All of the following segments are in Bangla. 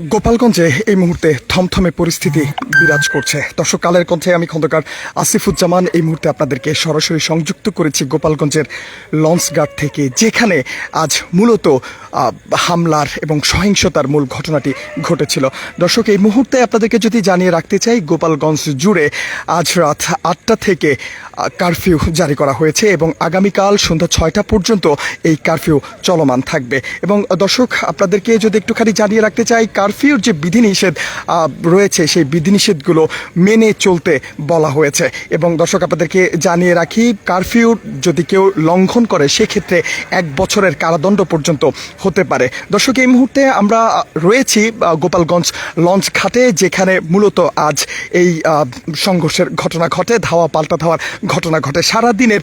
গোপালগঞ্জে এই মুহূর্তে থমথমে পরিস্থিতি বিরাজ করছে। দর্শক, কালের কণ্ঠে আমি খন্দকার আসিফুজ্জামান এই মুহূর্তে আপনাদেরকে সরাসরি সংযুক্ত করেছি গোপালগঞ্জের লঞ্চঘাট থেকে, যেখানে আজ মূলত হামলার এবং সহিংসতার মূল ঘটনাটি ঘটেছিল। দর্শক, এই মুহূর্তে আপনাদেরকে যদি জানিয়ে রাখতে চাই, গোপালগঞ্জ জুড়ে আজ রাত 8টা থেকে কারফিউ জারি করা হয়েছে এবং আগামীকাল সন্ধ্যা 6টা পর্যন্ত এই কারফিউ চলমান থাকবে। এবং দর্শক, আপনাদেরকে যদি একটুখানি জানিয়ে রাখতে চাই, কারফিউর যে বিধিনিষেধ রয়েছে সেই বিধিনিষেধগুলো মেনে চলতে বলা হয়েছে। এবং দর্শক, আপনাদেরকে জানিয়ে রাখি, কারফিউ যদি কেউ লঙ্ঘন করে সেক্ষেত্রে 1 বছরের কারাদণ্ড পর্যন্ত হতে পারে। দর্শক, এই মুহূর্তে আমরা রয়েছি গোপালগঞ্জ লঞ্চ ঘাটে, যেখানে মূলত আজ এই সংঘর্ষের ঘটনা ঘটে, ধাওয়া পাল্টা ধাওয়ার ঘটনা ঘটে। সারাদিনের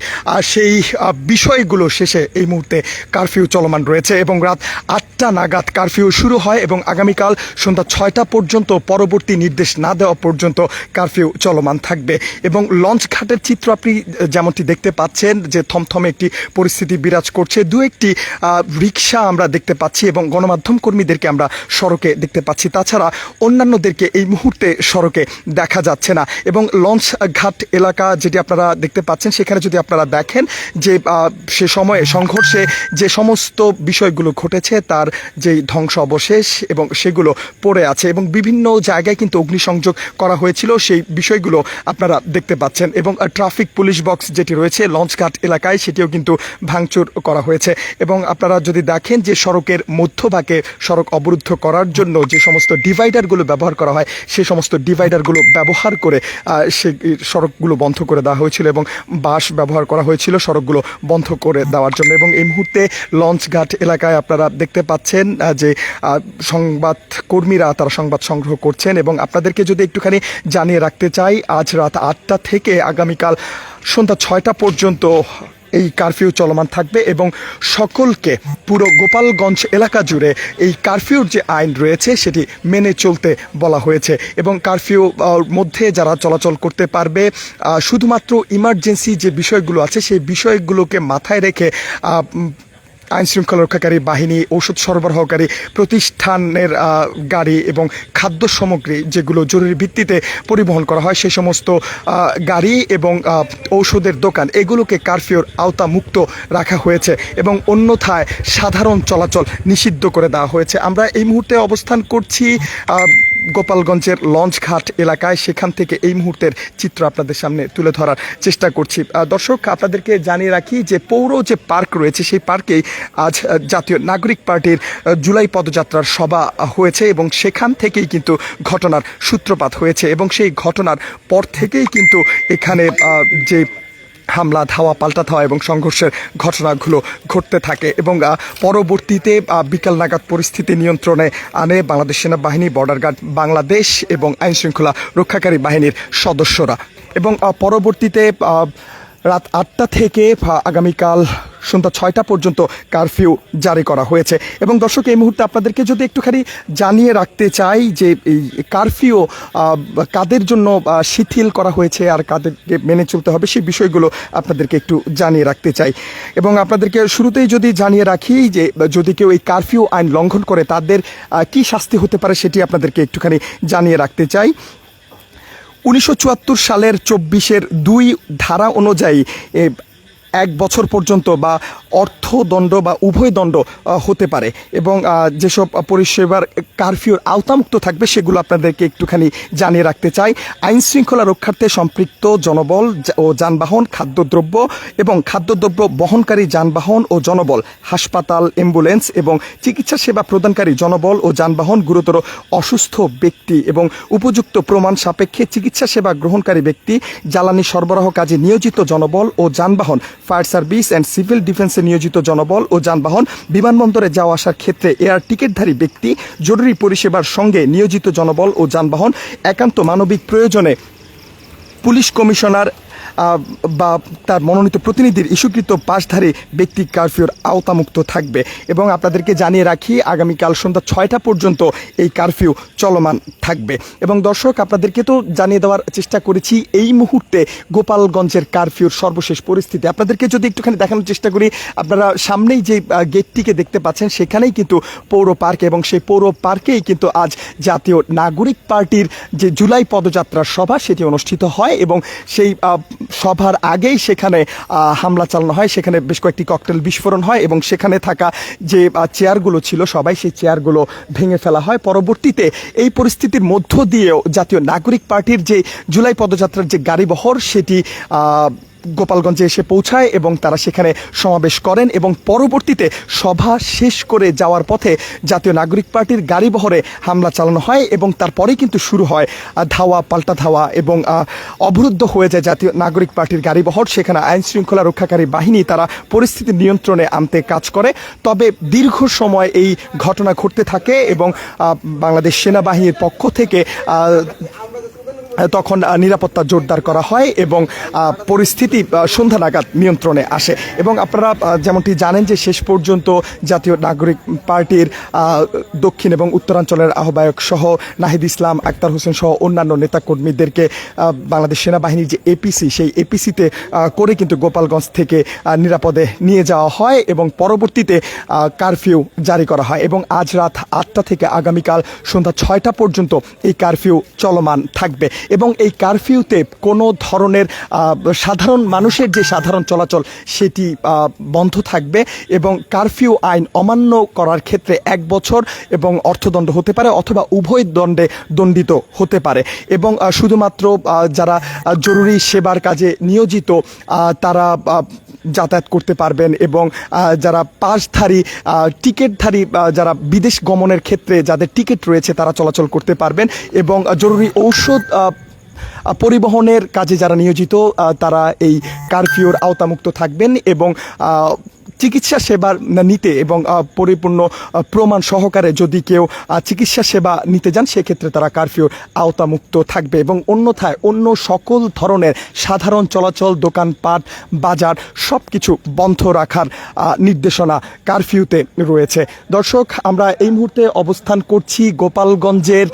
সেই বিষয়গুলো শেষে এই মুহূর্তে কারফিউ চলমান রয়েছে এবং রাত 8টা নাগাদ কারফিউ শুরু হয় এবং আগামীকাল সন্ধ্যা 6টা পর্যন্ত পরবর্তী নির্দেশ না দেওয়া পর্যন্ত কারফিউ চলমান থাকবে। এবং লঞ্চ ঘাটের চিত্র আপনি যেমনটি দেখতে পাচ্ছেন যে থমথমে একটি পরিস্থিতি বিরাজ করছে। দু একটি রিক্সা আমরা দেখতে পাচ্ছি এবং গণমাধ্যম কর্মীদেরকে আমরা সড়কে দেখতে পাচ্ছি। তাছাড়া অন্যান্যদেরকে এই মুহূর্তে সড়কে দেখা যাচ্ছে না। এবং লঞ্চ ঘাট এলাকা যেটি আপনারা দেখতে পাচ্ছেন, সেখানে যদি আপনারা দেখেন যে সে সময়ে সংঘর্ষে যে সমস্ত বিষয়গুলো ঘটেছে তার যেই ধ্বংস অবশেষ এবং সেগুলো পড়ে আছে এবং বিভিন্ন জায়গায় কিন্তু অগ্নিসংযোগ করা হয়েছিল, সেই বিষয়গুলো আপনারা দেখতে পাচ্ছেন। এবং ট্রাফিক পুলিশ বক্স যেটি রয়েছে লঞ্চঘাট এলাকায়, সেটিও কিন্তু ভাঙচুর করা হয়েছে। এবং আপনারা যদি দেখেন যে সড়কের মধ্যভাগে সড়ক অবরুদ্ধ করার জন্য যে সমস্ত ডিভাইডারগুলো ব্যবহার করা হয়, সেই সমস্ত ডিভাইডারগুলো ব্যবহার করে সেই সড়কগুলো বন্ধ করে দেওয়া হয়েছিল এবং বাস ব্যবহার করা হয়েছিল সড়কগুলো বন্ধ করে দেওয়ার জন্য। এবং এই মুহূর্তে লঞ্চঘাট এলাকায় আপনারা দেখতে পাচ্ছেন যে সংবাদ কর্মীরা তারা সংবাদ সংগ্রহ করছেন। এবং আপনাদেরকে যদি একটুখানি জানিয়ে রাখতে চাই, আজ রাত 8টা থেকে আগামীকাল সন্ধ্যা 6টা পর্যন্ত এই কারফিউ চলমান থাকবে এবং সকলকে পুরো গোপালগঞ্জ এলাকা জুড়ে এই কারফিউর যে আইন রয়েছে সেটি মেনে চলতে বলা হয়েছে। এবং কারফিউ মধ্যে যারা চলাচল করতে পারবে, শুধুমাত্র ইমার্জেন্সি যে বিষয়গুলো আছে সেই বিষয়গুলোকে মাথায় রেখে আইন শৃঙ্খলা রক্ষাকারী বাহিনী, ঔষধ সরবরাহকারী প্রতিষ্ঠানের গাড়ি এবং খাদ্য সামগ্রী যেগুলো জরুরি ভিত্তিতে পরিবহন করা হয়, সেই সমস্ত গাড়ি এবং ঔষধের দোকান এগুলোকে কারফিউর আওতামুক্ত রাখা হয়েছে এবং অন্যথায় সাধারণ চলাচল নিষিদ্ধ করে দেওয়া হয়েছে। আমরা এই মুহূর্তে অবস্থান করছি গোপালগঞ্জের লঞ্চঘাট এলাকায়, সেখান থেকে এই মুহূর্তের চিত্র আপনাদের সামনে তুলে ধরার চেষ্টা করছি। দর্শক, আপনাদেরকে জানিয়ে রাখি যে পৌর যে পার্ক রয়েছে সেই পার্কেই আজ জাতীয় নাগরিক পার্টির জুলাই পদযাত্রার সভা হয়েছে এবং সেখান থেকেই কিন্তু ঘটনার সূত্রপাত হয়েছে এবং সেই ঘটনার পর থেকেই কিন্তু এখানে যে হামলা, ধাওয়া পাল্টা ধাওয়া এবং সংঘর্ষের ঘটনাগুলো ঘটতে থাকে। এবং পরবর্তীতে বিকাল নাগাদ পরিস্থিতি নিয়ন্ত্রণে আনে বাংলাদেশ সেনাবাহিনী, বর্ডার গার্ড বাংলাদেশ এবং আইন শৃঙ্খলা রক্ষাকারী বাহিনীর সদস্যরা। এবং পরবর্তীতে রাত 8টা থেকে আগামীকাল সন্ধ্যা 6টা পর্যন্ত কারফিউ জারি করা হয়েছে। এবং দর্শক, এই মুহূর্তে আপনাদেরকে যদি একটুখানি জানিয়ে রাখতে চাই যে এই কারফিউ কাদের জন্য শিথিল করা হয়েছে আর কাদেরকে মেনে চলতে হবে, সেই বিষয়গুলো আপনাদেরকে একটু জানিয়ে রাখতে চাই। এবং আপনাদেরকে শুরুতেই যদি জানিয়ে রাখি যে যদি কেউ এই কারফিউ আইন লঙ্ঘন করে তাদের কি শাস্তি হতে পারে সেটি আপনাদেরকে একটুখানি জানিয়ে রাখতে চাই। 1974 সালের 24(2) ধারা অনুযায়ী 1 বছর পর্যন্ত বা অর্থদণ্ড বা উভয় দণ্ড হতে পারে। এবং যেসব পরিষেবার কারফিউর আওতামুক্ত থাকবে সেগুলো আপনাদেরকে একটুখানি জানিয়ে রাখতে চাই। আইন শৃঙ্খলা রক্ষার্থে সম্পৃক্ত জনবল ও যানবাহন, খাদ্যদ্রব্য এবং খাদ্যদ্রব্য বহনকারী যানবাহন ও জনবল, হাসপাতাল, অ্যাম্বুলেন্স এবং চিকিৎসা সেবা প্রদানকারী জনবল ও যানবাহন, গুরুতর অসুস্থ ব্যক্তি এবং উপযুক্ত প্রমাণ সাপেক্ষে চিকিৎসা সেবা গ্রহণকারী ব্যক্তি, জ্বালানি সরবরাহ কাজে নিয়োজিত জনবল ও যানবাহন, ফায়ার সার্ভিস অ্যান্ড সিভিল ডিফেন্সে নিয়োজিত জনবল ও যানবাহন, বিমানবন্দরে যাওয়া আসার ক্ষেত্রে এয়ার টিকিটধারী ব্যক্তি, জরুরি পরিষেবার সঙ্গে নিয়োজিত জনবল ও যানবাহন, একান্ত মানবিক প্রয়োজনে পুলিশ কমিশনার বা তার মনোনীত প্রতিনিধির ইস্যুকৃত পাসধারী ব্যক্তি কারফিউর আওতামুক্ত থাকবে। এবং আপনাদেরকে জানিয়ে রাখি, আগামীকাল সন্ধ্যা 6টা পর্যন্ত এই কারফিউ চলমান থাকবে। এবং দর্শক, আপনাদেরকে তো জানিয়ে দেওয়ার চেষ্টা করেছি এই মুহূর্তে গোপালগঞ্জের কারফিউর সর্বশেষ পরিস্থিতি। আপনাদেরকে যদি একটুখানি দেখানোর চেষ্টা করি, আপনারা সামনেই যে গেটটিকে দেখতে পাচ্ছেন সেখানেই কিন্তু পৌর পার্ক, এবং সেই পৌর পার্কেই কিন্তু আজ জাতীয় নাগরিক পার্টির যে জুলাই পদযাত্রার সভা সেটি অনুষ্ঠিত হয়। এবং সেই সভার আগেই সেখানে হামলা চালানো হয়, সেখানে বেশ কয়েকটি ককটেল বিস্ফোরণ হয় এবং সেখানে থাকা যে চেয়ারগুলো ছিল সবাই সেই চেয়ারগুলো ভেঙে ফেলা হয়। পরবর্তীতে এই পরিস্থিতির মধ্য দিয়েও জাতীয় নাগরিক পার্টির যে জুলাই পদযাত্রার যে গাড়িবহর সেটি গোপালগঞ্জে এসে পৌঁছায় এবং তারা সেখানে সমাবেশ করেন। এবং পরবর্তীতে সভা শেষ করে যাওয়ার পথে জাতীয় নাগরিক পার্টির গাড়িবহরে হামলা চালানো হয় এবং তারপরেই কিন্তু শুরু হয় ধাওয়া পাল্টা ধাওয়া এবং অবরুদ্ধ হয়ে যায় জাতীয় নাগরিক পার্টির গাড়িবহর। সেখানে আইন শৃঙ্খলা রক্ষাকারী বাহিনী তারা পরিস্থিতি নিয়ন্ত্রণে আনতে কাজ করে। তবে দীর্ঘ সময় এই ঘটনা ঘটতে থাকে এবং বাংলাদেশ সেনাবাহিনীর পক্ষ থেকে তখন নিরাপত্তা জোরদার করা হয় এবং পরিস্থিতি সন্ধ্যা নাগাদ নিয়ন্ত্রণে আসে। এবং আপনারা যেমনটি জানেন যে শেষ পর্যন্ত জাতীয় নাগরিক পার্টির দক্ষিণ এবং উত্তরাঞ্চলের আহ্বায়ক সহ নাহিদ ইসলাম, আক্তার হোসেন সহ অন্যান্য নেতাকর্মীদেরকে বাংলাদেশ সেনাবাহিনীর যে এপিসি সেই এপিসিতে করে কিন্তু গোপালগঞ্জ থেকে নিরাপদে নিয়ে যাওয়া হয় এবং পরবর্তীতে কারফিউ জারি করা হয়। এবং আজ রাত 8টা থেকে আগামীকাল সন্ধ্যা 6টা পর্যন্ত এই কারফিউ চলমান থাকবে। এবং এই কারফিউতে কোনো ধরনের সাধারণ মানুষের যে সাধারণ চলাচল সেটি বন্ধ থাকবে এবং কারফিউ আইন অমান্য করার ক্ষেত্রে 1 বছর এবং অর্থদণ্ড হতে পারে অথবা উভয় দণ্ডে দণ্ডিত হতে পারে। এবং শুধুমাত্র যারা জরুরি সেবার কাজে নিয়োজিত তারা যাতায়াত করতে পারবেন এবং যারা পাসধারী টিকিটধারী যারা বিদেশ গমনের ক্ষেত্রে যাদের টিকিট রয়েছে তারা চলাচল করতে পারবেন। এবং জরুরি ঔষধ পরিবহনের কাজে যারা নিয়োজিত তারা এই কারফিউর আওতামুক্ত থাকবেন এবং চিকিৎসা সেবা নিতে এবং পরিপূর্ণ প্রমাণ সহকারে যদি কেউ চিকিৎসা সেবা নিতে যান সেক্ষেত্রে তারা কারফিউর আওতামুক্ত থাকবে। এবং অন্যথায় অন্য সকল ধরনের সাধারণ চলাচল, দোকানপাট, বাজার সব কিছু বন্ধ রাখার নির্দেশনা কারফিউতে রয়েছে। দর্শক, আমরা এই মুহূর্তে অবস্থান করছি গোপালগঞ্জের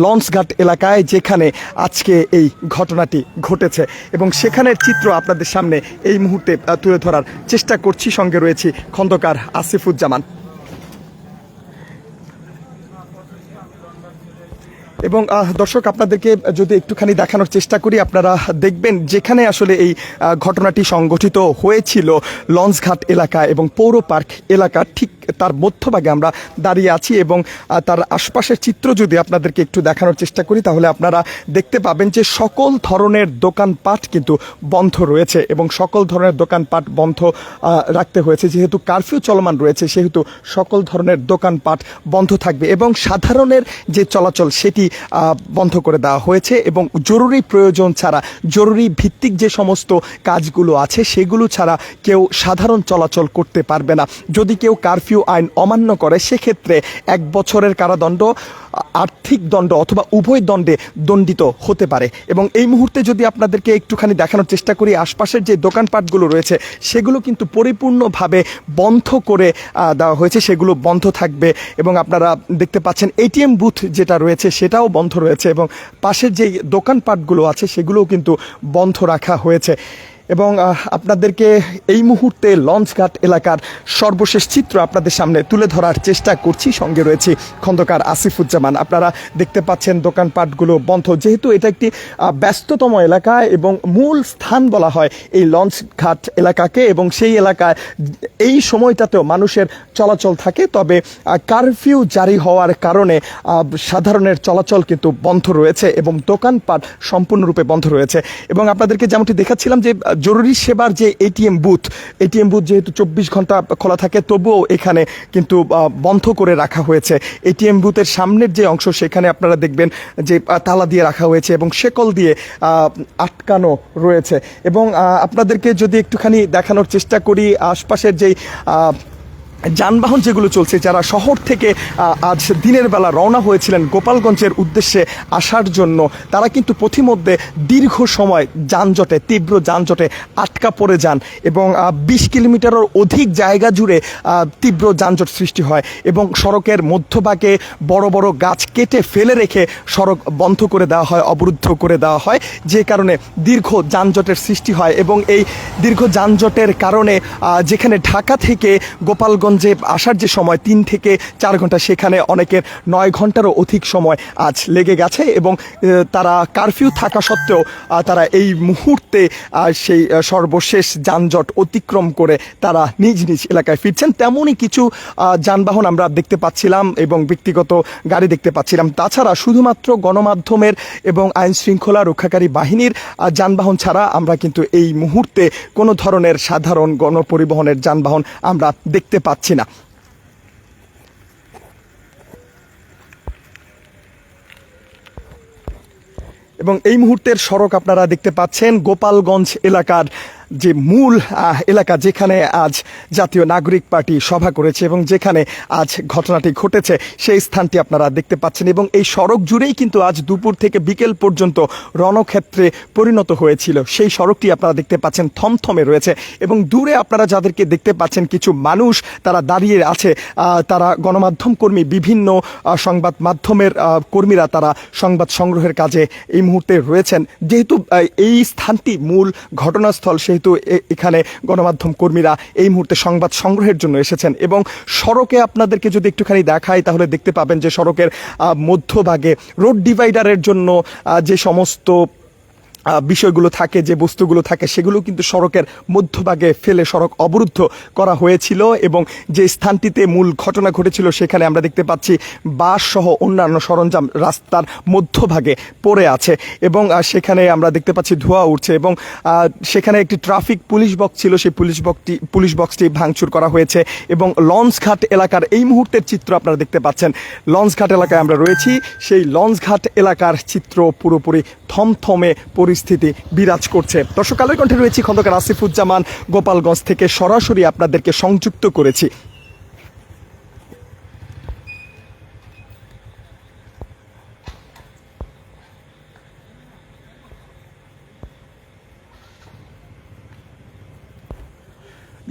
লঞ্চঘাট এলাকায়, যেখানে আজকে এই ঘটনাটি ঘটেছে এবং সেখানের চিত্র আপনাদের সামনে এই মুহূর্তে তুলে ধরার চেষ্টা করছি। সঙ্গে রয়েছে খন্দকার আসিফুজ্জামান। এবং দর্শক, আপনাদেরকে যদি একটুখানি দেখানোর চেষ্টা করি, আপনারা দেখবেন যেখানে আসলে এই ঘটনাটি সংঘটিত হয়েছিল লঞ্চঘাট এলাকা এবং পৌর পার্ক এলাকা, ঠিক তার মধ্যভাগে আমরা দাঁড়িয়ে আছি। এবং তার আশপাশের চিত্র যদি আপনাদেরকে একটু দেখানোর চেষ্টা করি তাহলে আপনারা দেখতে পাবেন যে সকল ধরনের দোকানপাট কিন্তু বন্ধ রয়েছে এবং সকল ধরনের দোকানপাট বন্ধ রাখতে হয়েছে। যেহেতু কারফিউ চলমান রয়েছে সেহেতু সকল ধরনের দোকানপাট বন্ধ থাকবে এবং সাধারণের যে চলাচল সেটি বন্ধ করে দেওয়া হয়েছে। এবং জরুরি প্রয়োজন ছাড়া, জরুরি ভিত্তিক যে সমস্ত কাজগুলো আছে সেগুলো ছাড়া কেউ সাধারণ চলাচল করতে পারবে না। যদি কেউ কারফিউ আইন অমান্য করে সেক্ষেত্রে 1 বছরের কারাদণ্ড, আর্থিক দণ্ড অথবা উভয় দণ্ডে দণ্ডিত হতে পারে। এবং এই মুহূর্তে যদি আপনাদেরকে একটুখানি দেখানোর চেষ্টা করি, আশপাশের যে দোকানপাটগুলো রয়েছে সেগুলো কিন্তু পরিপূর্ণভাবে বন্ধ করে দেওয়া হয়েছে, সেগুলো বন্ধ থাকবে। এবং আপনারা দেখতে পাচ্ছেন এটিএম বুথ যেটা রয়েছে সেটাও বন্ধ রয়েছে এবং পাশের যে দোকানপাটগুলো আছে সেগুলোও কিন্তু বন্ধ রাখা হয়েছে। এবং আপনাদেরকে এই মুহূর্তে লঞ্চঘাট এলাকার সর্বশেষ চিত্র আপনাদের সামনে তুলে ধরার চেষ্টা করছি। সঙ্গে রয়েছে খন্দকার আসিফুজ্জামান। আপনারা দেখতে পাচ্ছেন দোকানপাটগুলো বন্ধ, যেহেতু এটা একটি ব্যস্ততম এলাকা এবং মূল স্থান বলা হয় এই লঞ্চঘাট এলাকাকে, এবং সেই এলাকায় এই সময়টাতেও মানুষের চলাচল থাকে। তবে কারফিউ জারি হওয়ার কারণে সাধারণের চলাচল কিন্তু বন্ধ রয়েছে এবং দোকানপাট সম্পূর্ণরূপে বন্ধ রয়েছে। এবং আপনাদেরকে যেমনটি দেখাচ্ছিলাম যে জরুরি সেবার যে এটিএম বুথ যেহেতু 24 ঘন্টা খোলা থাকে তবুও এখানে কিন্তু বন্ধ করে রাখা হয়েছে। এটিএম বুথের সামনের যে অংশ সেখানে আপনারা দেখবেন যে তালা দিয়ে রাখা হয়েছে এবং শেকল দিয়ে আটকানো রয়েছে। এবং আপনাদেরকে যদি একটুখানি দেখানোর চেষ্টা করি, আশপাশের যেই যানবাহন যেগুলো চলছে, যারা শহর থেকে আজ দিনের বেলা রওনা হয়েছিলেন গোপালগঞ্জের উদ্দেশ্যে আসার জন্য, তারা কিন্তু পথিমধ্যে দীর্ঘ সময় যানজটে, তীব্র যানজটে আটকা পড়ে যান এবং 20 কিলোমিটারের অধিক জায়গা জুড়ে তীব্র যানজট সৃষ্টি হয় এবং সড়কের মধ্যভাগে বড় বড় গাছ কেটে ফেলে রেখে সড়ক বন্ধ করে দেওয়া হয়, অবরুদ্ধ করে দেওয়া হয়, যে কারণে দীর্ঘ যানজটের সৃষ্টি হয়। এবং এই দীর্ঘ যানজটের কারণে যেখানে ঢাকা থেকে গোপালগঞ্জে আসার যে সময় 3 থেকে 4 ঘন্টা, সেখানে অনেকের 9 ঘন্টারও অধিক সময় আজ লেগে গেছে এবং তারা কারফিউ থাকা সত্ত্বেও তারা এই মুহূর্তে সেই সর্বশেষ যানজট অতিক্রম করে তারা নিজ নিজ এলাকায় ফিরছেন। তেমনই কিছু যানবাহন আমরা দেখতে পাচ্ছিলাম এবং ব্যক্তিগত গাড়ি দেখতে পাচ্ছিলাম। তাছাড়া শুধুমাত্র গণমাধ্যমের এবং আইন শৃঙ্খলা রক্ষাকারী বাহিনীর যানবাহন ছাড়া আমরা কিন্তু এই মুহূর্তে কোনো ধরনের সাধারণ গণপরিবহনের যানবাহন আমরা দেখতে পাচ্ছি না। এবং এই মুহূর্তের সড়ক আপনারা দেখতে পাচ্ছেন গোপালগঞ্জ এলাকার যে মূল এলাকা, যেখানে আজ জাতীয় নাগরিক পার্টি সভা করেছে এবং যেখানে আজ ঘটনাটি ঘটেছে, সেই স্থানটি আপনারা দেখতে পাচ্ছেন। এবং এই সড়ক জুড়েই কিন্তু আজ দুপুর থেকে বিকেল পর্যন্ত রণক্ষেত্রে পরিণত হয়েছিল। সেই সড়কটি আপনারা দেখতে পাচ্ছেন থমথমে রয়েছে এবং দূরে আপনারা যাদেরকে দেখতে পাচ্ছেন কিছু মানুষ তারা দাঁড়িয়ে আছে, তারা গণমাধ্যম কর্মী, বিভিন্ন সংবাদ মাধ্যমের কর্মীরা তারা সংবাদ সংগ্রহের কাজে এই মুহূর্তে রয়েছেন। যেহেতু এই স্থানটি মূল ঘটনাস্থল, সেহেতু এখানে গণমাধ্যম কর্মীরা এই মুহূর্তে সংবাদ সংগ্রহের জন্য এসেছেন। এবং সড়কে আপনাদেরকে যদি একটুখানি দেখাই তাহলে দেখতে পাবেন যে সড়কের মধ্যভাগে রোড ডিভাইডারের জন্য যে সমস্ত বিষয়গুলো থাকে, যে বস্তুগুলো থাকে, সেগুলো কিন্তু সড়কের মধ্যভাগে ফেলে সড়ক অবরুদ্ধ করা হয়েছিল। এবং যে স্থানটিতে মূল ঘটনা ঘটেছিল সেখানে আমরা দেখতে পাচ্ছি বাস সহ অন্যান্য সরঞ্জাম রাস্তার মধ্যভাগে পড়ে আছে এবং সেখানে আমরা দেখতে পাচ্ছি ধোঁয়া উঠছে এবং সেখানে একটি ট্রাফিক পুলিশ বক্স ছিল, সেই পুলিশ বক্সটি ভাঙচুর করা হয়েছে। এবং লঞ্চঘাট এলাকার এই মুহূর্তের চিত্র আপনারা দেখতে পাচ্ছেন। লঞ্চঘাট এলাকায় আমরা রয়েছি, সেই লঞ্চঘাট এলাকার চিত্র পুরোপুরি থমথমে পরিস্থিতি বিরাজ করছে। দর্শক, কালের কণ্ঠে রয়েছি, খন্দকার আসিফুজ্জামান গোপালগঞ্জ থেকে সরাসরি আপনাদেরকে সংযুক্ত করেছি।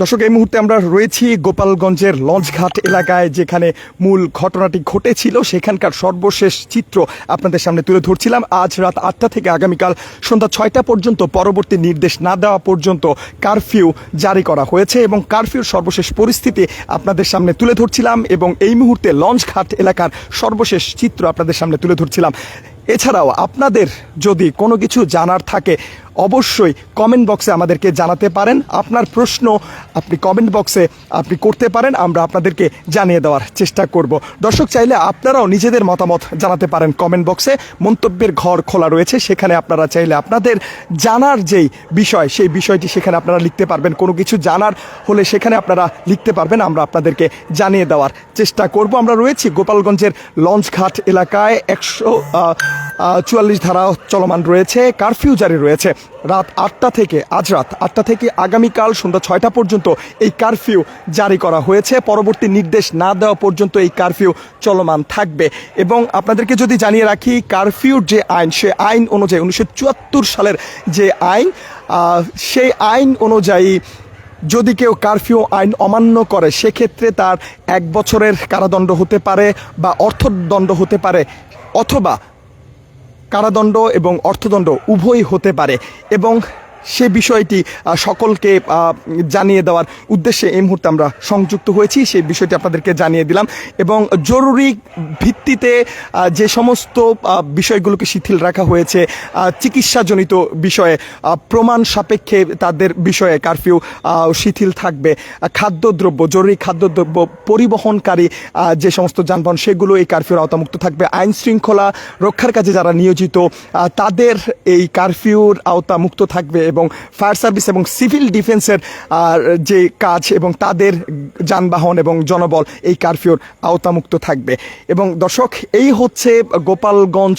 দর্শক, এই মুহূর্তে আমরা রয়েছি গোপালগঞ্জের লঞ্চঘাট এলাকায়, যেখানে মূল ঘটনাটি ঘটেছিল সেখানকার সর্বশেষ চিত্র আপনাদের সামনে তুলে ধরছিলাম। আজ রাত 8টা থেকে আগামীকাল সন্ধ্যা 6টা পর্যন্ত, পরবর্তী নির্দেশ না দেওয়া পর্যন্ত কারফিউ জারি করা হয়েছে এবং কারফিউর সর্বশেষ পরিস্থিতি আপনাদের সামনে তুলে ধরছিলাম এবং এই মুহূর্তে লঞ্চঘাট এলাকার সর্বশেষ চিত্র আপনাদের সামনে তুলে ধরছিলাম। এছাড়াও আপনাদের যদি কোনো কিছু জানার থাকে অবশ্যই কমেন্ট বক্সে আমাদেরকে জানাতে পারেন। আপনার প্রশ্ন আপনি কমেন্ট বক্সে আপনি করতে পারেন, আমরা আপনাদেরকে জানিয়ে দেওয়ার চেষ্টা করব। দর্শক, চাইলে আপনারাও নিজেদের মতামত জানাতে পারেন কমেন্ট বক্সে। মন্তব্যের ঘর খোলা রয়েছে, সেখানে আপনারা চাইলে আপনাদের জানার যেই বিষয় সেই বিষয়টি সেখানে আপনারা লিখতে পারবেন। কোনো কিছু জানার হলে সেখানে আপনারা লিখতে পারবেন, আমরা আপনাদেরকে জানিয়ে দেওয়ার চেষ্টা করব। আমরা রয়েছি গোপালগঞ্জের লঞ্চঘাট এলাকায়, 144 ধারা চলমান রয়েছে, কারফিউ জারি রয়েছে। রাত 8টা থেকে, আজ রাত 8টা থেকে আগামীকাল সন্ধ্যা 6টা পর্যন্ত এই কারফিউ জারি করা হয়েছে। পরবর্তী নির্দেশ না দেওয়া পর্যন্ত এই কারফিউ চলমান থাকবে। এবং আপনাদেরকে যদি জানিয়ে রাখি, কারফিউর যে আইন, সে আইন অনুযায়ী 1974 সালের যে আইন, সেই আইন অনুযায়ী যদি কেউ কারফিউ আইন অমান্য করে সেক্ষেত্রে তার 1 বছরের কারাদণ্ড হতে পারে বা অর্থদণ্ড হতে পারে, অথবা কারাদণ্ড এবং অর্থদণ্ড উভয়ই হতে পারে। এবং সে বিষয়টি সকলকে জানিয়ে দেওয়ার উদ্দেশ্যে এই মুহূর্তে আমরা সংযুক্ত হয়েছি, সেই বিষয়টি আপনাদেরকে জানিয়ে দিলাম। এবং জরুরি ভিত্তিতে যে সমস্ত বিষয়গুলোকে শিথিল রাখা হয়েছে, চিকিৎসাজনিত বিষয়ে, প্রমাণ সাপেক্ষে তাদের বিষয়ে কারফিউ শিথিল থাকবে। খাদ্যদ্রব্য, জরুরি খাদ্যদ্রব্য পরিবহনকারী যে সমস্ত যানবাহন, সেগুলো এই কারফিউর আওতামুক্ত থাকবে। আইন শৃঙ্খলা রক্ষার কাজে যারা নিয়োজিত তাদের এই কারফিউর আওতামুক্ত থাকবে এবং ফায়ার সার্ভিস এবং সিভিল ডিফেন্সের যে কাজ এবং তাদের যানবাহন এবং জনবল এই কারফিউর আওতামুক্ত থাকবে। এবং দর্শক, এই হচ্ছে গোপালগঞ্জ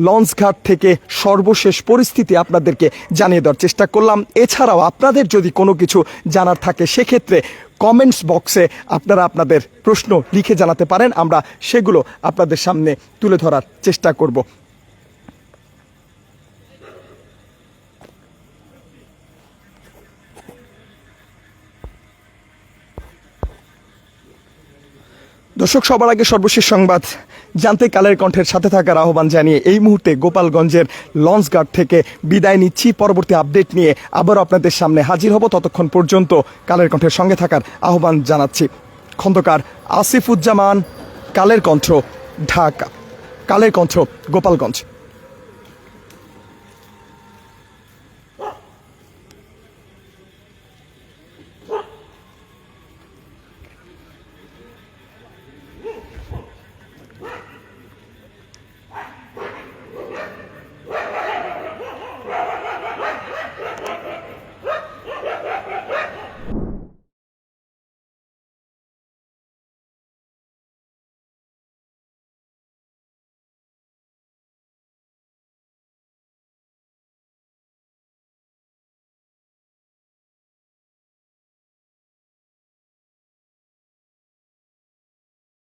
লঞ্চঘাট থেকে সর্বশেষ পরিস্থিতি আপনাদেরকে জানিয়ে দেওয়ার চেষ্টা করলাম। এছাড়াও আপনাদের যদি কোনো কিছু জানার থাকে সেক্ষেত্রে কমেন্টস বক্সে আপনারা আপনাদের প্রশ্ন লিখে জানাতে পারেন, আমরা সেগুলো আপনাদের সামনে তুলে ধরার চেষ্টা করব। দর্শক, সবার আগে সর্বশেষ সংবাদ জানতে কালের কণ্ঠের সাথে থাকার আহ্বান জানিয়ে এই মুহূর্তে গোপালগঞ্জের লঞ্চঘাট থেকে বিদায় নিচ্ছি। পরবর্তী আপডেট নিয়ে আবারও আপনাদের সামনে হাজির হব। ততক্ষণ পর্যন্ত কালের কণ্ঠের সঙ্গে থাকার আহ্বান জানাচ্ছি। খন্দকার আসিফুজ্জামান, কালের কণ্ঠ, ঢাকা। কালের কণ্ঠ, গোপালগঞ্জ।